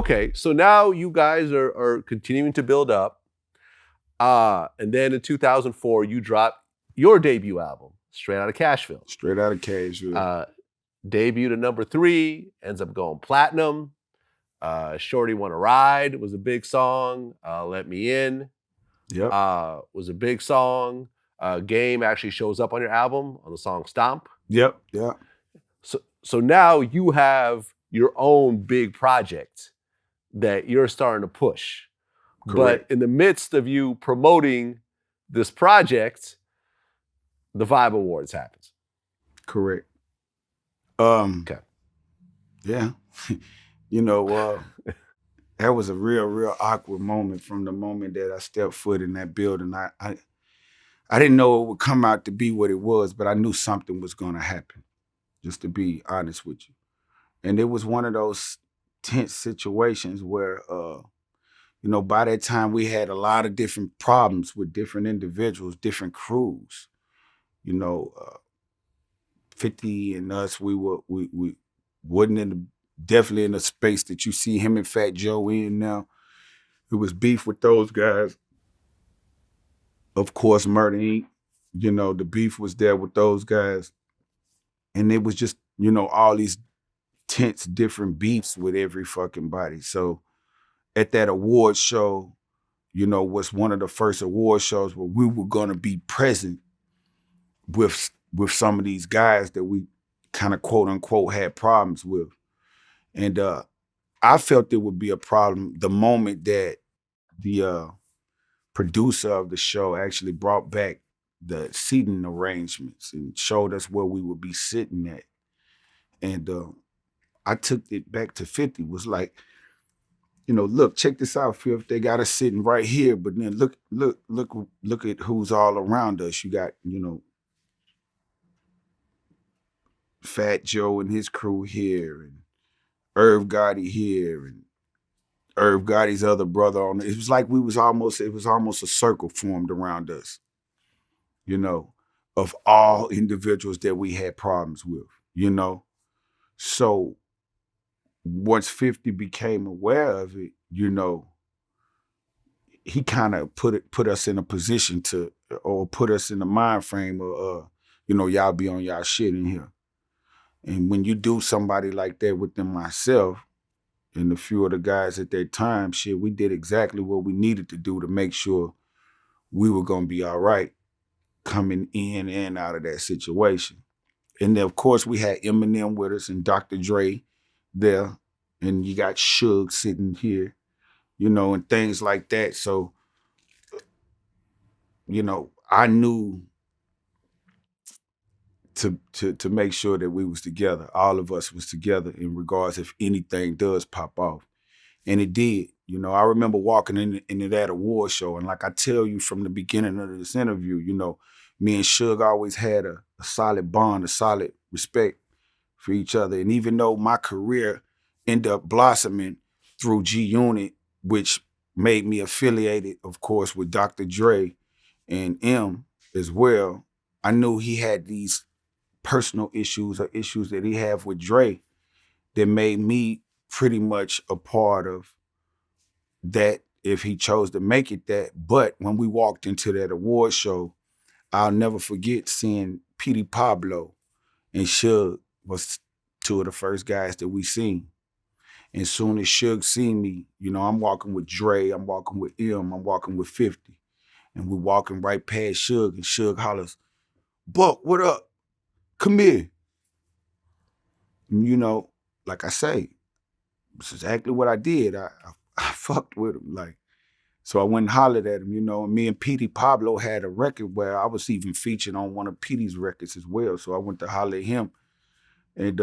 Okay, so now you guys are continuing to build up. And then in 2004, you dropped your debut album, Straight Outta Cashville. Straight Outta Cashville. Debuted at number 3, ends up going platinum. Shorty Wanna Ride was a big song. Let Me In Yep. was a big song. Game actually shows up on your album on the song Stomp. Yep. Yeah. So now you have your own big project that you're starting to push. Correct. But in the midst of you promoting this project, the Vibe Awards happens. Correct. Okay. Yeah. You know, that was a real awkward moment from the moment that I stepped foot in that building. I didn't know it would come out to be what it was, but I knew something was going to happen, just to be honest with you. And it was one of those tense situations where, by that time we had a lot of different problems with different individuals, different crews. 50 and us, we wasn't definitely in the space that you see him and Fat Joe in now. It was beef with those guys. Of course, Murder Inc., the beef was there with those guys. And it was just, all these tense different beefs with every fucking body. So at that award show, was one of the first award shows where we were gonna be present with some of these guys that we kind of quote unquote had problems with. And I felt it would be a problem the moment that the producer of the show actually brought back the seating arrangements and showed us where we would be sitting at. And I took it back to 50, was like, look, check this out, Phil. They got us sitting right here, but then look at who's all around us. You got, Fat Joe and his crew here, and Irv Gotti here, and Irv Gotti's other brother on it. It was like it was almost a circle formed around us, of all individuals that we had problems with, So once 50 became aware of it, he kind of put us in a position or put us in the mind frame of, y'all be on y'all shit in here. And when you do somebody like that within myself and a few of the guys at that time, shit, we did exactly what we needed to do to make sure we were gonna be all right coming in and out of that situation. And then, of course, we had Eminem with us and Dr. Dre there, and you got Suge sitting here, and things like that. So, I knew to make sure that we was together. All of us was together in regards if anything does pop off. And it did. I remember walking into that award show, and like I tell you from the beginning of this interview, me and Suge always had a solid bond, a solid respect for each other. And even though my career ended up blossoming through G-Unit, which made me affiliated, of course, with Dr. Dre and M as well, I knew he had these personal issues or issues that he had with Dre that made me pretty much a part of that if he chose to make it that. But when we walked into that award show, I'll never forget seeing Petey Pablo and Suge was two of the first guys that we seen. And soon as Suge seen me, I'm walking with Dre, I'm walking with M, I'm walking with 50. And we're walking right past Suge, and Suge hollers, "Buck, what up? Come here." And, like I say, this is exactly what I did. I fucked with him. So I went and hollered at him, and me and Petey Pablo had a record where I was even featured on one of Petey's records as well. So I went to holler at him. And,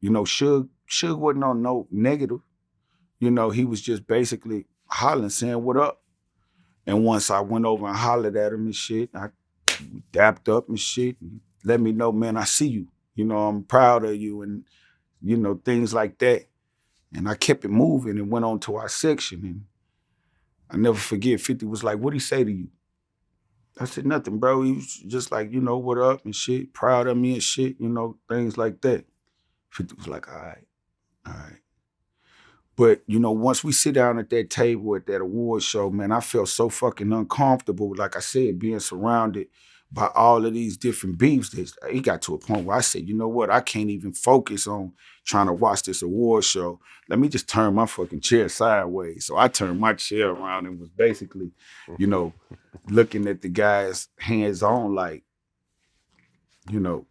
Suge wasn't on no negative. He was just basically hollering, saying, "What up?" And once I went over and hollered at him and shit, I dapped up and shit, and let me know, "Man, I see you. I'm proud of you," and, things like that. And I kept it moving and went on to our section. And I never forget, 50 was like, "What'd he say to you?" I said, "Nothing, bro." He was just like, "What up?" and shit, proud of me and shit, things like that. 50 was like, all right. But, you know, once we sit down at that table at that award show, man, I felt so fucking uncomfortable. Like I said, being surrounded by all of these different beefs. It got to a point where I said, you know what? I can't even focus on trying to watch this award show. Let me just turn my fucking chair sideways. So I turned my chair around and was basically, you know, looking at the guys hands on like, you know,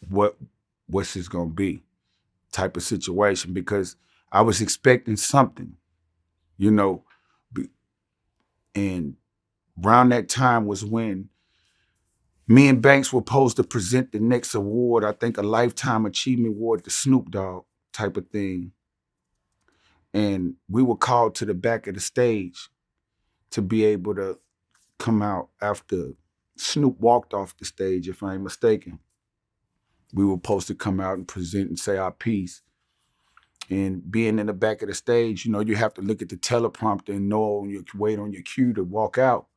what's this gonna be type of situation, because I was expecting something, you know, and around that time was when me and Banks were supposed to present the next award, I think a Lifetime Achievement Award to Snoop Dogg type of thing. And we were called to the back of the stage to be able to come out after Snoop walked off the stage, if I ain't mistaken. We were supposed to come out and present and say our piece. And being in the back of the stage, you know, you have to look at the teleprompter and know and you wait on your cue to walk out.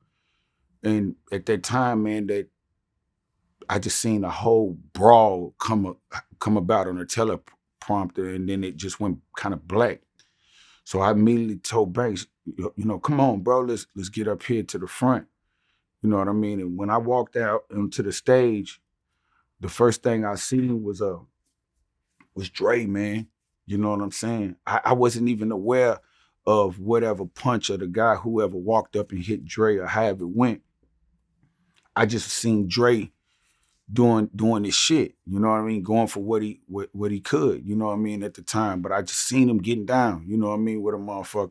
And at that time, man, that I just seen a whole brawl come about on the teleprompter, and then it just went kind of black. So I immediately told Banks, you know, come on, bro, let's get up here to the front. You know what I mean? And when I walked out onto the stage, the first thing I seen was Dre, man. You know what I'm saying? I wasn't even aware of whatever punch or the guy, whoever walked up and hit Dre or however it went. I just seen Dre doing this shit. You know what I mean? Going for what he could. You know what I mean? At the time, but I just seen him getting down. You know what I mean? With a motherfucker,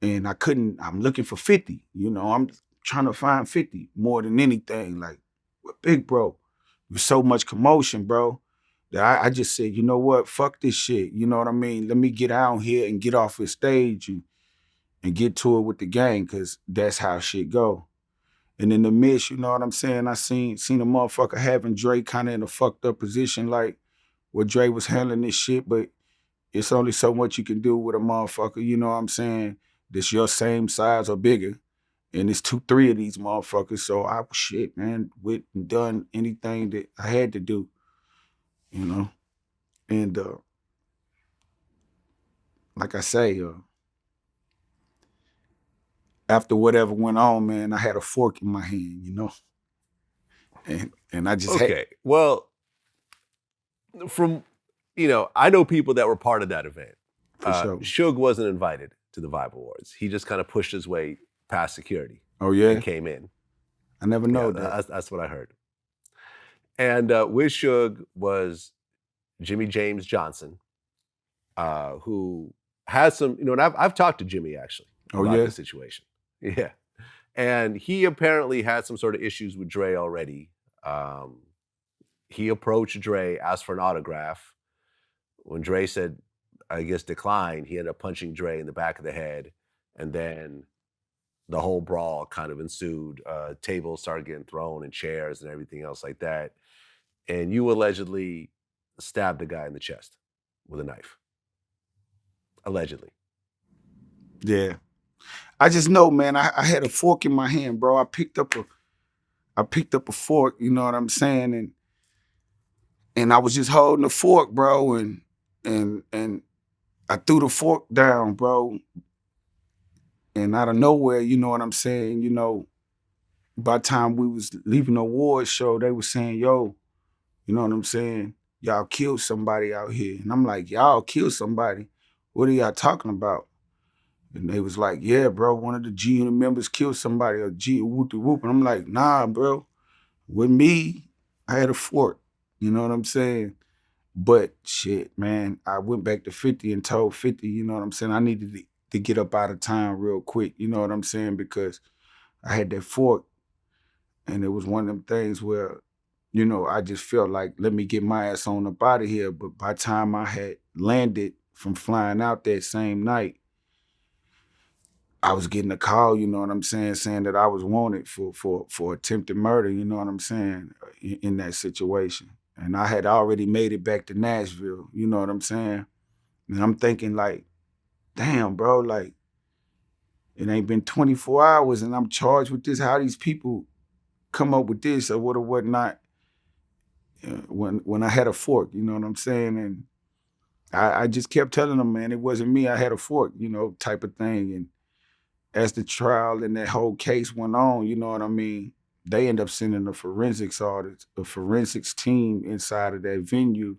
and I'm looking for 50. You know, I'm trying to find 50 more than anything. Like, big bro, there's so much commotion, bro, that I just said, you know what? Fuck this shit. You know what I mean? Let me get out here and get off the stage and get to it with the gang, because that's how shit go. And in the midst, you know what I'm saying? I seen a motherfucker having Dre kind of in a fucked up position, like where Dre was handling this shit, but it's only so much you can do with a motherfucker, you know what I'm saying, that's your same size or bigger. And it's 2, 3 of these motherfuckers. So I was shit, man, went and done anything that I had to do, you know? And like I say, after whatever went on, man, I had a fork in my hand, you know? And I just had. Okay. Well, from I know people that were part of that event. For sure. Suge wasn't invited to the Vibe Awards. He just kind of pushed his way past security. Oh yeah, and came in. I never know that. That's what I heard. And with Suge was Jimmy James Johnson, who has some, and I've talked to Jimmy actually about the situation. Yeah. And he apparently had some sort of issues with Dre already. He approached Dre, asked for an autograph. When Dre said, I guess, declined, he ended up punching Dre in the back of the head. And then the whole brawl kind of ensued. Tables started getting thrown and chairs and everything else like that. And you allegedly stabbed the guy in the chest with a knife. Allegedly. Yeah. I just know, man, I had a fork in my hand, bro. I picked up a fork, you know what I'm saying? And I was just holding the fork, bro, and I threw the fork down, bro. And out of nowhere, you know what I'm saying, you know, by the time we was leaving the award show, they was saying, yo, you know what I'm saying? Y'all killed somebody out here. And I'm like, y'all killed somebody? What are y'all talking about? And they was like, yeah, bro, one of the G Unit members killed somebody, or G whoop de whoop. And I'm like, nah, bro. With me, I had a fork. You know what I'm saying? But shit, man, I went back to 50 and told 50, you know what I'm saying? I needed to get up out of town real quick, you know what I'm saying? Because I had that fork, and it was one of them things where, you know, I just felt like, let me get my ass on up out of here. But by the time I had landed from flying out that same night, I was getting a call, you know what I'm saying that I was wanted for attempted murder, you know what I'm saying, in that situation. And I had already made it back to Nashville, you know what I'm saying? And I'm thinking like, damn, bro, like, it ain't been 24 hours and I'm charged with this. How these people come up with this or what or whatnot when I had a fork, you know what I'm saying? I just kept telling them, man, it wasn't me. I had a fork, you know, type of thing. And as the trial and that whole case went on, you know what I mean? They end up sending a forensics audit, a forensics team inside of that venue.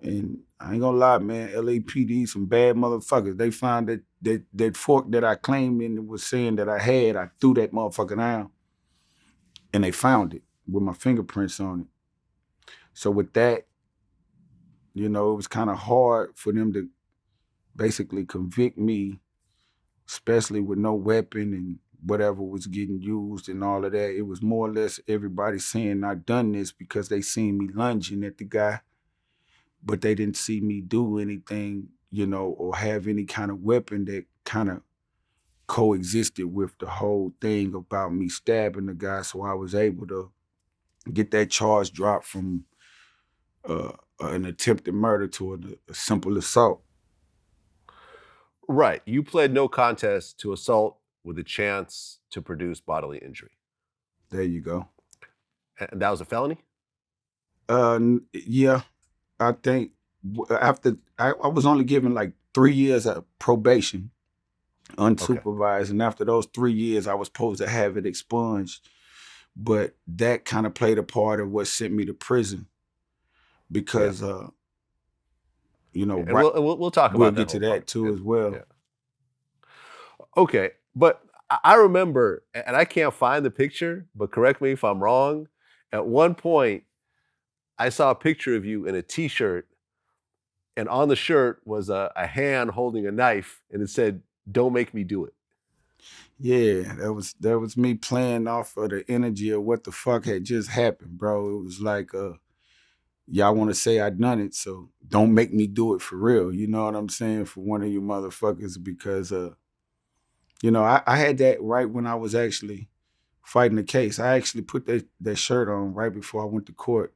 And I ain't gonna lie, man, LAPD, some bad motherfuckers. They found that fork that I claimed and was saying that I had, I threw that motherfucker down. And they found it with my fingerprints on it. So with that, you know, it was kind of hard for them to basically convict me, especially with no weapon and whatever was getting used and all of that. It was more or less everybody saying I done this because they seen me lunging at the guy, but they didn't see me do anything, you know, or have any kind of weapon that kind of coexisted with the whole thing about me stabbing the guy. So I was able to get that charge dropped from an attempted murder to a simple assault. Right. You pled no contest to assault with a chance to produce bodily injury. There you go. And that was a felony? Yeah, I think after I was only given like 3 years of probation, unsupervised, okay. And after those 3 years, I was supposed to have it expunged, but that kind of played a part of what sent me to prison because, you know, and we'll talk about we'll that. We'll get to that too as well. Yeah. Okay, but I remember, and I can't find the picture, but correct me if I'm wrong. At one point, I saw a picture of you in a T-shirt, and on the shirt was a hand holding a knife, and it said, "Don't make me do it." Yeah, that was me playing off of the energy of what the fuck had just happened, bro. It was like, y'all want to say I done it, so don't make me do it for real. You know what I'm saying? For one of you motherfuckers, because you know, I had that right when I was actually fighting the case. I actually put that shirt on right before I went to court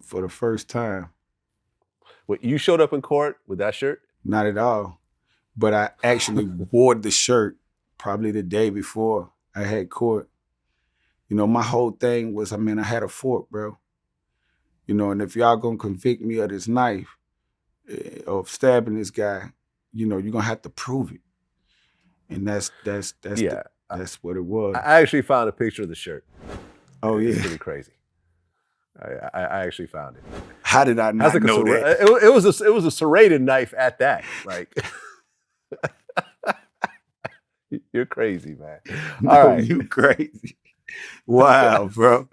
for the first time. Wait, you showed up in court with that shirt? Not at all. But I actually wore the shirt probably the day before I had court. You know, my whole thing was, I mean, I had a fork, bro. You know, and if y'all gonna convict me of this knife, of stabbing this guy, you know, you're gonna have to prove it. And that's what it was. I actually found a picture of the shirt. Oh yeah, it's pretty crazy. I actually found it. How did I not know that? It was a serrated knife at that. Like, you're crazy, man. No, all right, you crazy. Wow, bro.